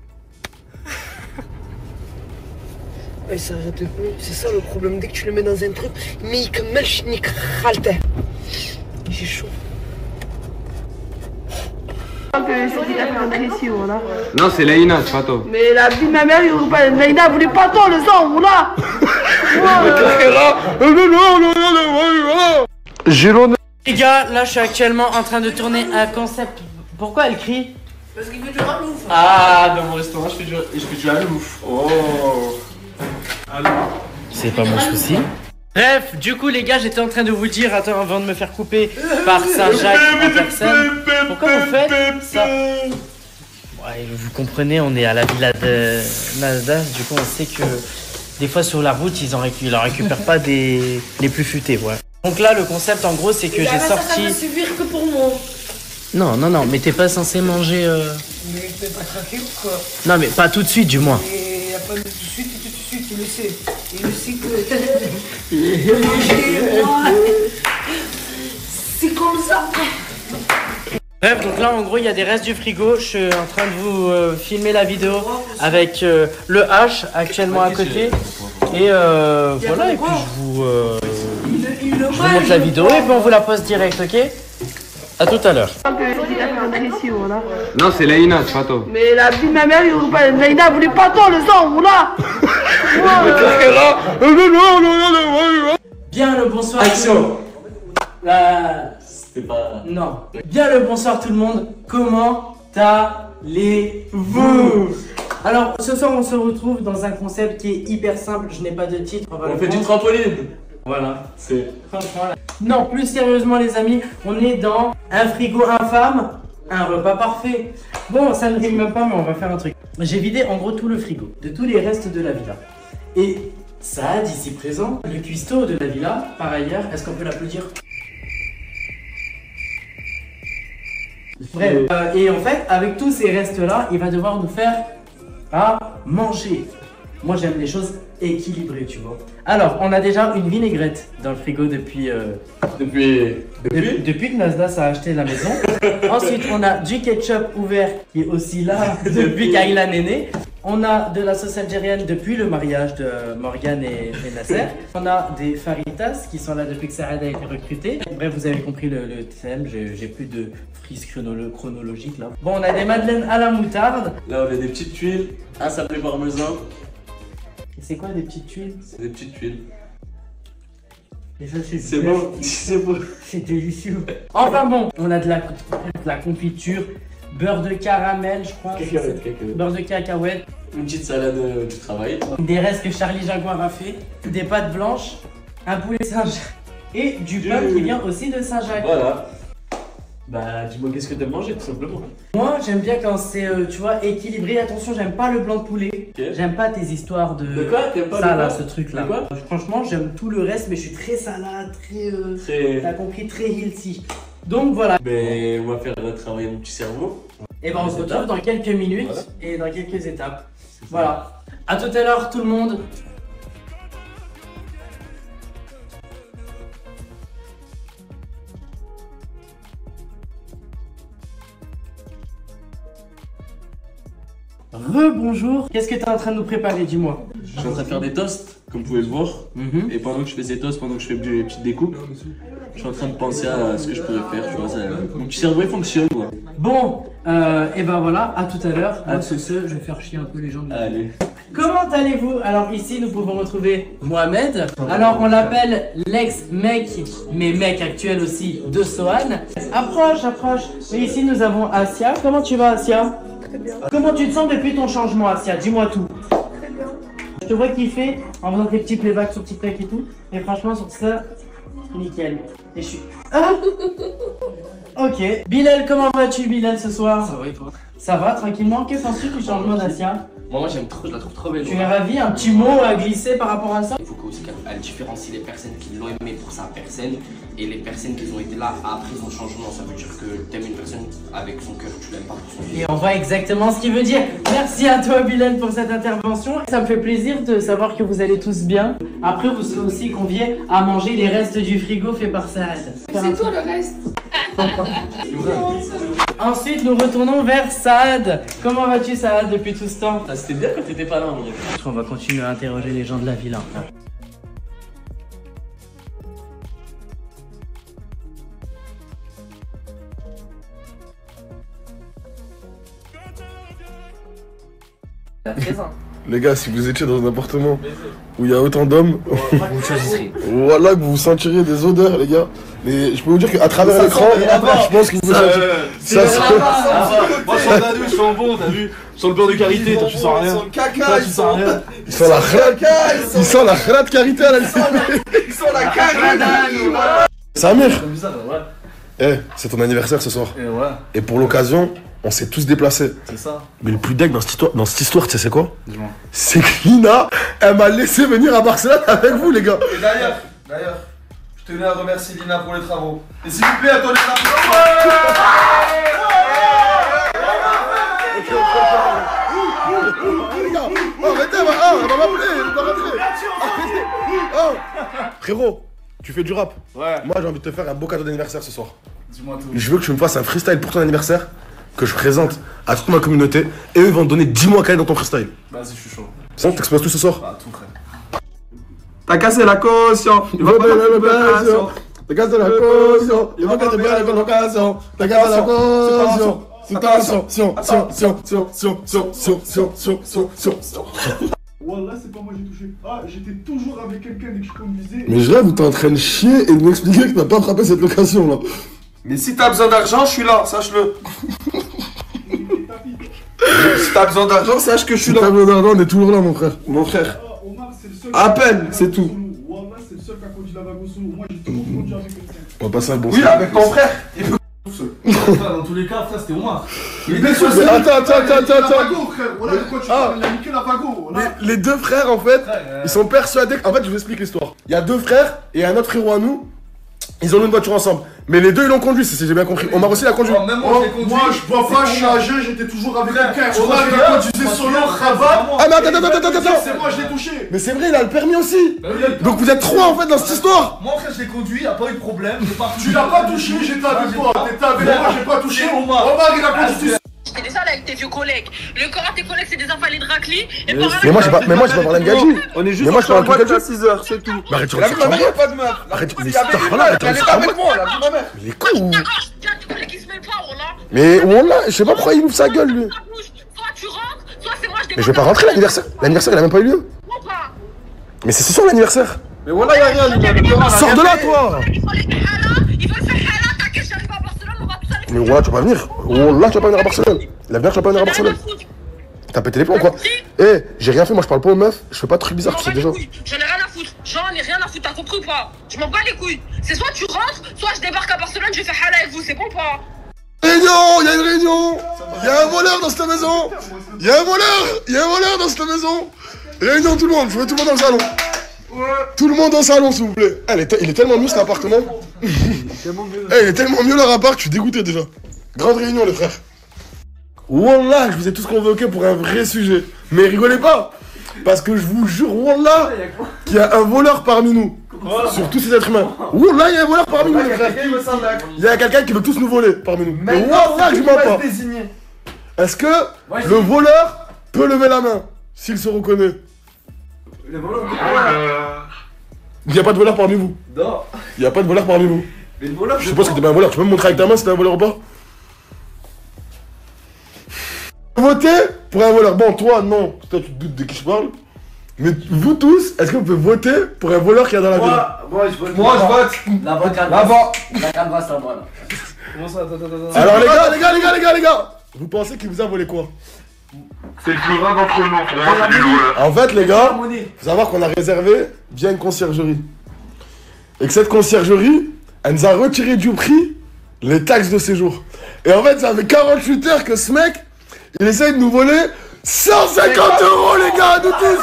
Et ça arrête plus. C'est ça le problème. Dès que tu le mets dans un truc, mais il كملش نيك خالته. J'ai chaud. Non, c'est Laïna, c'est pas toi. Mais la vie de ma mère, Laïna voulait pas tant le sang, voilà. Les gars, là je suis actuellement en train de tourner un concept. Pourquoi elle crie? Parce qu'il fait du rap ouf. Ah, dans mon restaurant, je fais du halouf. Oh. Alors. C'est pas mon souci. Bref, du coup les gars, j'étais en train de vous dire, attends, avant de me faire couper par Saint-Jacques en personne. Pourquoi vous faites ça? Ouais, vous comprenez, on est à la villa de Nasdaq, du coup on sait que des fois sur la route, ils en récupèrent pas les plus futés, ouais. Donc là, le concept en gros, c'est que j'ai sorti... Ça va suffire que pour moi. Non, mais t'es pas censé manger... Mais tu peux pas craquer ou quoi? Non, mais pas tout de suite, du moins. Et y a pas de tout de suite, il le sait. Il le sait que... C'est comme ça. Bref, donc là en gros il y a des restes du frigo. Je suis en train de vous filmer la vidéo avec le H actuellement à côté. Et voilà, et puis je vous montre la vidéo et puis on vous la poste direct, ok? A tout à l'heure. Non, c'est Laïna, c'est pas toi. Mais la vie de ma mère, Laïna voulait pas tant le sang, voilà. Bien le bonsoir. Action. C'était pas... Non. Bien le bonsoir tout le monde. Comment allez-vous? Alors, ce soir, on se retrouve dans un concept qui est hyper simple. Je n'ai pas de titre. On fait du trampoline. Voilà. C'est... Non, plus sérieusement les amis, on est dans un frigo infâme, un repas parfait. Bon, ça ne rime même pas, mais on va faire un truc. J'ai vidé en gros tout le frigo, de tous les restes de la villa. Et Saad, ici présent, le cuistot de la villa, par ailleurs, est-ce qu'on peut l'applaudir? Bref, et en fait, avec tous ces restes-là, il va devoir nous faire à manger. Moi, j'aime les choses équilibrées, tu vois. Alors, on a déjà une vinaigrette dans le frigo depuis que Nasdaq a acheté la maison. Ensuite, on a du ketchup ouvert qui est aussi là depuis qu'Aïla est né. On a de la sauce algérienne depuis le mariage de Morgane et Nasser. On a des faritas qui sont là depuis que Saad a été recruté. Bref, vous avez compris le thème, j'ai plus de frise chronologique là. Bon, on a des madeleines à la moutarde. Là, on a des petites tuiles, un sablé parmesan. C'est quoi des petites tuiles? C'est des petites tuiles. Et ça, c'est bon, c'est beau. C'est délicieux. Enfin bon, on a de la confiture, beurre de caramel, je crois. Beurre de cacahuète. Une petite salade du travail. Des restes que Charlie Jaguar a fait. Des pâtes blanches, un poulet Saint-Jacques et du pain qui vient aussi de Saint-Jacques. Voilà. Bah, dis-moi qu'est-ce que t'aimes manger tout simplement. Moi, j'aime bien quand c'est, tu vois, équilibré. Attention, j'aime pas le blanc de poulet. Okay. J'aime pas tes histoires de. De quoi? T'aimes pas ça le là, quoi? Ce truc là. De quoi? Franchement, j'aime tout le reste, mais je suis très salade, très. T'as compris, très healthy. Donc voilà. Mais on va faire travailler mon petit cerveau. Et ben on se retrouve dans quelques minutes et dans quelques étapes. Voilà. À tout à l'heure, tout le monde. Rebonjour. Qu'est-ce que tu es en train de nous préparer, dis-moi? Je suis en train de faire des toasts, comme vous pouvez le voir. Et pendant que je fais ces toasts, pendant que je fais des petites découpes, je suis en train de penser à ce que je pourrais faire. Tu vois, mon petit cerveau il fonctionne. Quoi. Bon, et ben voilà, à tout à l'heure. Moi, je vais faire chier un peu les gens. Allez. Comment allez-vous? Alors ici, nous pouvons retrouver Mohamed. Alors on l'appelle l'ex-mec, mais mec actuel aussi de Sohan. Approche, approche. Et ici, nous avons Asia. Comment tu vas, Asia? Très bien. Comment tu te sens depuis ton changement, Asia? Dis-moi tout. Très bien. Je te vois kiffer en faisant tes petits playbacks sur TikTok et tout. Et franchement, sur ça, nickel. Et je suis... Ah ok. Bilal, comment vas-tu, Bilal, ce soir? Ça va et toi? Ça va, tranquillement. Que penses-tu du changement d'Asia? Moi j'aime trop, je la trouve trop belle. Tu es ravi? Un petit mot à glisser par rapport à ça? Il faut aussi qu'elle différencie les personnes qui l'ont aimé pour sa personne et les personnes qui ont été là après son changement. Ça veut dire que t'aimes une personne avec son cœur, tu l'aimes pas pour son physique. Et on voit exactement ce qu'il veut dire. Merci à toi, Bilal, pour cette intervention. Ça me fait plaisir de savoir que vous allez tous bien. Après, vous serez aussi conviés à manger les restes du frigo fait par Saad. C'est toi le reste. Ensuite, nous retournons vers Saad. Comment vas-tu, Saad, depuis tout ce temps? C'était bien quand t'étais pas là, en vrai. On va continuer à interroger les gens de la ville. Les gars, si vous étiez dans un appartement où il y a autant d'hommes, vous choisirez. Voilà que vous sentiriez des odeurs, les gars. Mais je peux vous dire qu'à travers l'écran, je pense que vous sentirez. Ça sent. Moi, sur la douche, ils sont bons, t'as vu? Sur le beurre de karité, toi, tu sens rien. Ils sont caca, tu sens rien. Ils sont la khalat karité à la Ils sont la caca. Samir, C'est bizarre, ouais. eh, c'est ton anniversaire ce soir. Et ouais, Et pour l'occasion, on s'est tous déplacés. c'est ça. Mais le plus dingue dans cette histoire, tu sais c'est quoi? Dis-moi. C'est que Lina, elle m'a laissé venir à Barcelone avec vous, les gars. Et d'ailleurs, je tenais à remercier Lina pour les travaux. Et s'il vous plaît, attendez la Arrêtez, elle va m'appeler, elle va rentrer. Oh, frérot, tu fais du rap. Ouais. Moi, j'ai envie de te faire un beau cadeau d'anniversaire ce soir. Dis-moi tout. Je veux que tu me fasses un freestyle pour ton anniversaire, que je présente à toute ma communauté, et eux ils vont te donner 10 mois à caler dans ton freestyle. Vas-y, je suis chaud. C'est bon, t'exploses tout ce soir? Bah, tout frère. T'as cassé la caution. Il va pas la caution. T'as cassé la caution. Il va pas te faire la colocation. T'as cassé la caution. Attention. Wallah, c'est pas moi j'ai touché. Ah, j'étais toujours avec quelqu'un dès que je conduisais. Mais je rêve où t'es en train de chier et de m'expliquer que t'as pas attrapé cette location là. Mais si t'as besoin d'argent, je suis là, sache-le. Si t'as besoin d'argent, sache que je suis là. Si t'as besoin d'argent, on est toujours là, mon frère. Mon frère. Omar, c'est le seul. À peine, c'est tout. Wallah, c'est le seul qui a conduit la vague au solo. Moi, j'ai toujours conduit avec quelqu'un. On va passer un bon Oui, avec ton frère. Dans tous les cas, frère, c'était Omar. Mais attends. Voilà de quoi tu parles, il a niqué la vago. Les deux frères, en fait, ils sont persuadés. En fait, je vous explique l'histoire. Il y a deux frères et un autre frérot à nous. Ils ont eu une voiture ensemble. Mais les deux, ils l'ont conduit, si j'ai bien compris. Omar aussi l'a conduit. Même moi, je bois pas, je suis âgé, j'étais toujours avec quelqu'un. Omar, il a conduit solo, Rabat. Ah, mais attends. C'est moi, je l'ai touché. Mais c'est vrai, il a le permis aussi. Donc vous êtes trois, en fait, dans cette histoire. Moi, frère, je l'ai conduit, y'a pas eu de problème. Tu l'as pas touché, j'étais avec toi. T'étais avec moi, j'ai pas touché. Omar, il a conduit. acheté des salles avec tes vieux collègues. Le corps à tes collègues, c'est des affalés de raclis. Et Mais moi, j'ai pas parlé de Gadji. On est juste Mais moi, je parle en de boîte à Gadji. 6h, c'est tout. Mais arrête, tu La vie de ma mère, regardes. y'a pas de meuf. Arrête, mais Il y avait c'est une pas meuf, là, elle est pas avec moi, la vie de ma mère. Il est con. tes collègues qui se mêlent pas, voilà. Mais Wallah, je sais pas pourquoi il ouvre sa gueule, lui. Soit tu rentres, soit c'est moi, je Mais je vais pas rentrer l'anniversaire. L'anniversaire, il a même pas eu lieu. Mais c'est ce soir l'anniversaire. Mais voilà, y'a rien, lui. Sors de là, toi. Mais Wallah, tu vas pas venir. Wallah, tu vas pas venir à Barcelone. L'avenir, tu vas pas venir à Barcelone. T'as pété les plombs, quoi. Eh, j'ai rien fait, moi je parle pas aux meufs. Je fais pas de trucs bizarres, tu sais déjà. J'en ai rien à foutre. J'en ai rien à foutre, t'as compris ou pas? Je m'en bats les couilles. C'est soit tu rentres, soit je débarque à Barcelone, je vais faire hala avec vous, c'est bon ou pas? Réunion, il y a une réunion. Il y a un voleur dans cette maison. Il y a un voleur dans cette maison. Réunion tout le monde, je veux tout le monde dans le salon. Tout le monde dans le salon, s'il vous plaît. Il est tellement mieux cet appartement. Il est tellement mieux leur appart, je suis dégoûté déjà. Grande réunion, les frères. Wallah, je vous ai tous convoqués pour un vrai sujet. Mais rigolez pas. Parce que je vous jure, Wallah, qu'il y a un voleur parmi nous. Sur tous ces êtres humains. Wallah, il y a un voleur parmi nous, les frères. Il y a quelqu'un qui veut tous nous voler parmi nous. Mais Wallah, je mens pas. Est-ce que le voleur peut lever la main s'il se reconnaît? Il n'y a pas de voleur parmi vous. Non. Il n'y a pas de voleur parmi vous. Mais le voleur, je suppose que t'es pas un voleur. Tu peux me montrer avec ta main si t'es un voleur ou pas? Voter pour un voleur. Bon, toi, non. Toi, tu te doutes de qui je parle. Mais vous tous, est-ce que vous pouvez voter pour un voleur qu'il y a dans la ville? Moi, je vote. Moi, je vote. Là-bas, là-bas. La canvas, là-bas, là. Comment ça, attends. Alors, les gars, vous pensez qu'il vous a volé quoi? C'est le plus grave d'entre nous. Pour moi, c'est du voleur. En fait, les gars, faut savoir qu'on a réservé via une conciergerie. Et que cette conciergerie, elle nous a retiré du prix les taxes de séjour. Et en fait, ça fait 48 heures que ce mec, il essaye de nous voler 150 €, les gars, nous tous.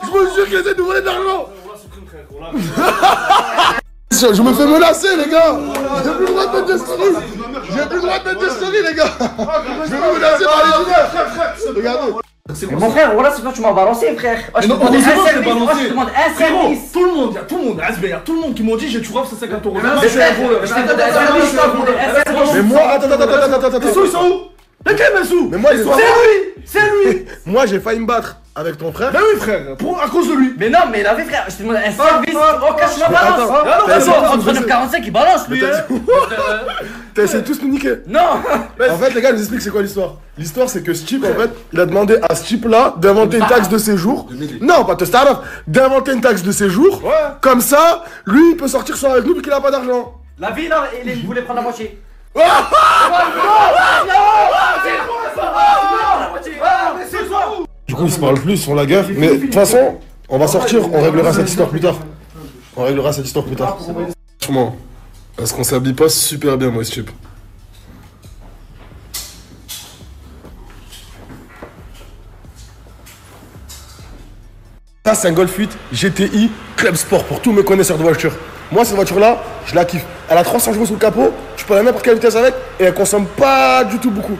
Je me jure qu'il essaie de nous voler de l'argent. Je me fais menacer, les gars. J'ai plus le droit de mettre des stories. J'ai plus le droit de mettre des stories, les gars. Je vais me menacer par les mineurs. Regardez. Mais mon frère, voilà, c'est quand tu m'as balancé, frère. Je te demande un service. Tout le monde, il y a tout le monde, SBR, tout le monde qui m'ont dit j'ai tu robes, c'est 50 €. Je suis un voleur. Je t'ai demandé un service, je t'ai demandé un service. Mais moi, attends. Les sous, ils sont où? Lesquels mes sous? Mais moi, c'est lui. Moi, j'ai failli me battre avec ton frère. Mais oui, frère, à cause de lui. Mais non, mais il avait, frère, je te demande un service. Oh, cache ma balance. Entre 9,45, il balance, lui. T'as essayé de tous nous niquer. Non. En fait, les gars, je vous explique c'est quoi l'histoire. L'histoire, c'est que ce type, en fait, il a demandé à ce type-là d'inventer une taxe de séjour. Non, pas te start d'inventer une taxe de séjour. Comme ça, lui, il peut sortir soir avec nous, parce qu'il a pas d'argent. La vie, là, il voulait prendre la moitié. Du coup, ils se parlent plus, ils font la guerre. Mais de toute façon, on va sortir, on réglera cette histoire plus tard. Franchement, est-ce qu'on s'habille pas super bien, moi, ce type? Ça, c'est un Golf 8 GTI Club Sport pour tous mes connaisseurs de voitures. Moi, cette voiture-là, je la kiffe. Elle a 300 chevaux sous le capot, tu peux aller à n'importe quelle vitesse avec et elle consomme pas du tout beaucoup.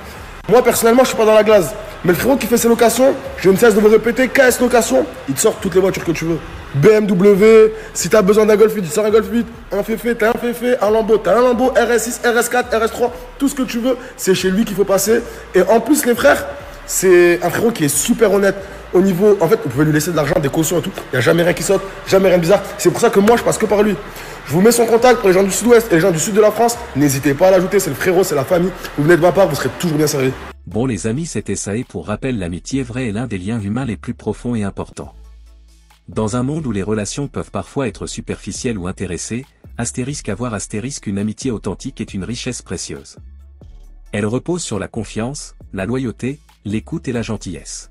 Moi, personnellement, je suis pas dans la glace. Mais le frérot qui fait ses locations, je ne cesse de me répéter, KS Location, il te sort toutes les voitures que tu veux. BMW, si t'as besoin d'un Golf 8, il sort un Golf 8, un Féfé, t'as un Féfé, un Lambo, t'as un Lambo, RS6, RS4, RS3, tout ce que tu veux, c'est chez lui qu'il faut passer. Et en plus, les frères, c'est un frérot qui est super honnête. Au niveau, en fait, vous pouvez lui laisser de l'argent, des cautions et tout. Il n'y a jamais rien qui saute, jamais rien de bizarre. C'est pour ça que moi, je passe que par lui. Je vous mets son contact pour les gens du sud-ouest et les gens du sud de la France. N'hésitez pas à l'ajouter, c'est le frérot, c'est la famille. Vous venez de ma part, vous serez toujours bien servis. Bon les amis, c'était ça et pour rappel, l'amitié vraie est l'un des liens humains les plus profonds et importants. Dans un monde où les relations peuvent parfois être superficielles ou intéressées, avoir une amitié authentique est une richesse précieuse. Elle repose sur la confiance, la loyauté, l'écoute et la gentillesse.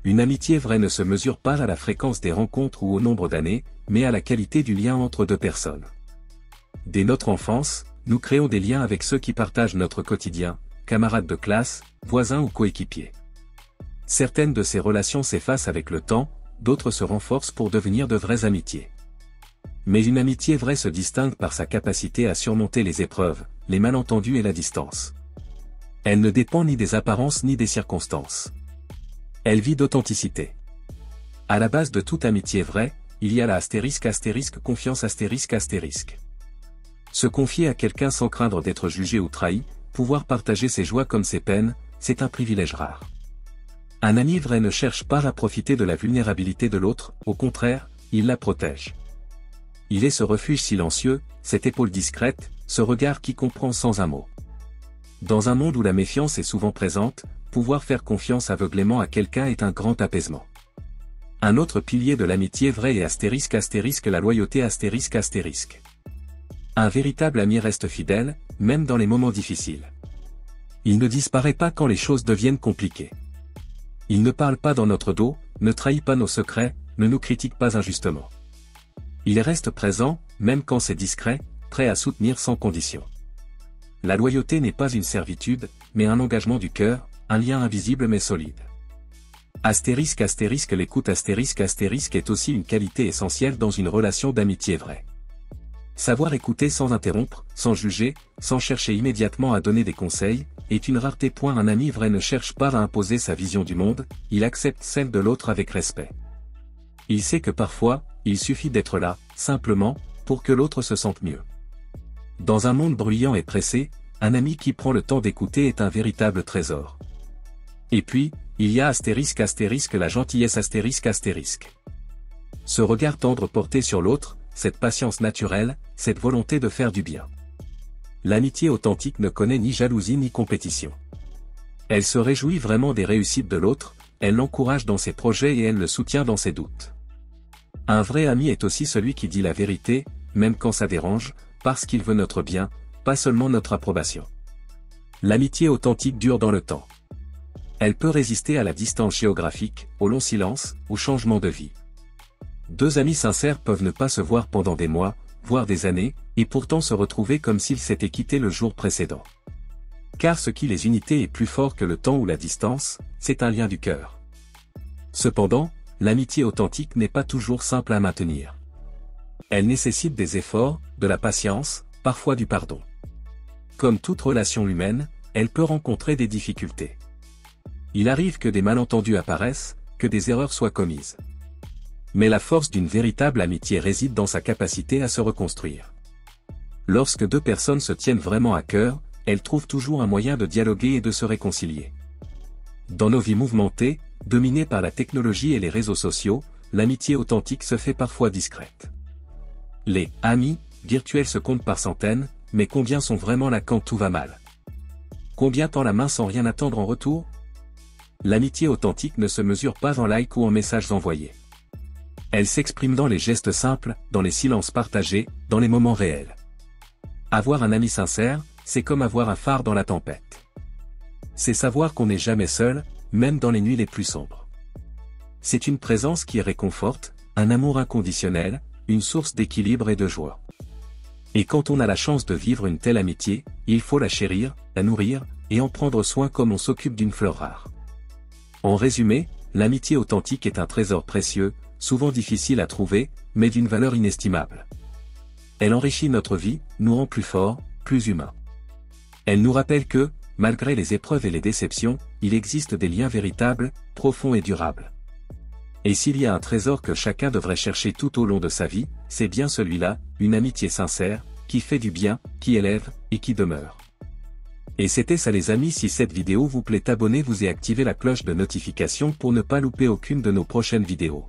Une amitié vraie ne se mesure pas à la fréquence des rencontres ou au nombre d'années, mais à la qualité du lien entre deux personnes. Dès notre enfance, nous créons des liens avec ceux qui partagent notre quotidien, camarades de classe, voisins ou coéquipiers. Certaines de ces relations s'effacent avec le temps, d'autres se renforcent pour devenir de vraies amitiés. Mais une amitié vraie se distingue par sa capacité à surmonter les épreuves, les malentendus et la distance. Elle ne dépend ni des apparences ni des circonstances. Elle vit d'authenticité. À la base de toute amitié vraie, il y a la confiance ***. Se confier à quelqu'un sans craindre d'être jugé ou trahi, pouvoir partager ses joies comme ses peines, c'est un privilège rare. Un ami vrai ne cherche pas à profiter de la vulnérabilité de l'autre, au contraire, il la protège. Il est ce refuge silencieux, cette épaule discrète, ce regard qui comprend sans un mot. Dans un monde où la méfiance est souvent présente, pouvoir faire confiance aveuglément à quelqu'un est un grand apaisement. Un autre pilier de l'amitié vraie est *** la loyauté ***. Un véritable ami reste fidèle, même dans les moments difficiles. Il ne disparaît pas quand les choses deviennent compliquées. Il ne parle pas dans notre dos, ne trahit pas nos secrets, ne nous critique pas injustement. Il reste présent, même quand c'est discret, prêt à soutenir sans condition. La loyauté n'est pas une servitude, mais un engagement du cœur, un lien invisible mais solide. *** l'écoute *** est aussi une qualité essentielle dans une relation d'amitié vraie. Savoir écouter sans interrompre, sans juger, sans chercher immédiatement à donner des conseils, est une rareté. Un ami vrai ne cherche pas à imposer sa vision du monde, il accepte celle de l'autre avec respect. Il sait que parfois, il suffit d'être là, simplement, pour que l'autre se sente mieux. Dans un monde bruyant et pressé, un ami qui prend le temps d'écouter est un véritable trésor. Et puis, il y a *** la gentillesse ***. Ce regard tendre porté sur l'autre, cette patience naturelle, cette volonté de faire du bien. L'amitié authentique ne connaît ni jalousie ni compétition. Elle se réjouit vraiment des réussites de l'autre, elle l'encourage dans ses projets et elle le soutient dans ses doutes. Un vrai ami est aussi celui qui dit la vérité, même quand ça dérange, parce qu'il veut notre bien, pas seulement notre approbation. L'amitié authentique dure dans le temps. Elle peut résister à la distance géographique, au long silence, au changement de vie. Deux amis sincères peuvent ne pas se voir pendant des mois, voire des années, et pourtant se retrouver comme s'ils s'étaient quittés le jour précédent. Car ce qui les unit est plus fort que le temps ou la distance, c'est un lien du cœur. Cependant, l'amitié authentique n'est pas toujours simple à maintenir. Elle nécessite des efforts, de la patience, parfois du pardon. Comme toute relation humaine, elle peut rencontrer des difficultés. Il arrive que des malentendus apparaissent, que des erreurs soient commises. Mais la force d'une véritable amitié réside dans sa capacité à se reconstruire. Lorsque deux personnes se tiennent vraiment à cœur, elles trouvent toujours un moyen de dialoguer et de se réconcilier. Dans nos vies mouvementées, dominées par la technologie et les réseaux sociaux, l'amitié authentique se fait parfois discrète. Les « amis » virtuels se comptent par centaines, mais combien sont vraiment là quand tout va mal? Combien tend la main sans rien attendre en retour? L'amitié authentique ne se mesure pas en likes ou en messages envoyés. Elle s'exprime dans les gestes simples, dans les silences partagés, dans les moments réels. Avoir un ami sincère, c'est comme avoir un phare dans la tempête. C'est savoir qu'on n'est jamais seul, même dans les nuits les plus sombres. C'est une présence qui réconforte, un amour inconditionnel, une source d'équilibre et de joie. Et quand on a la chance de vivre une telle amitié, il faut la chérir, la nourrir, et en prendre soin comme on s'occupe d'une fleur rare. En résumé, l'amitié authentique est un trésor précieux, souvent difficile à trouver, mais d'une valeur inestimable. Elle enrichit notre vie, nous rend plus forts, plus humains. Elle nous rappelle que, malgré les épreuves et les déceptions, il existe des liens véritables, profonds et durables. Et s'il y a un trésor que chacun devrait chercher tout au long de sa vie, c'est bien celui-là, une amitié sincère, qui fait du bien, qui élève, et qui demeure. Et c'était ça les amis, si cette vidéo vous plaît, abonnez-vous et activez la cloche de notification pour ne pas louper aucune de nos prochaines vidéos.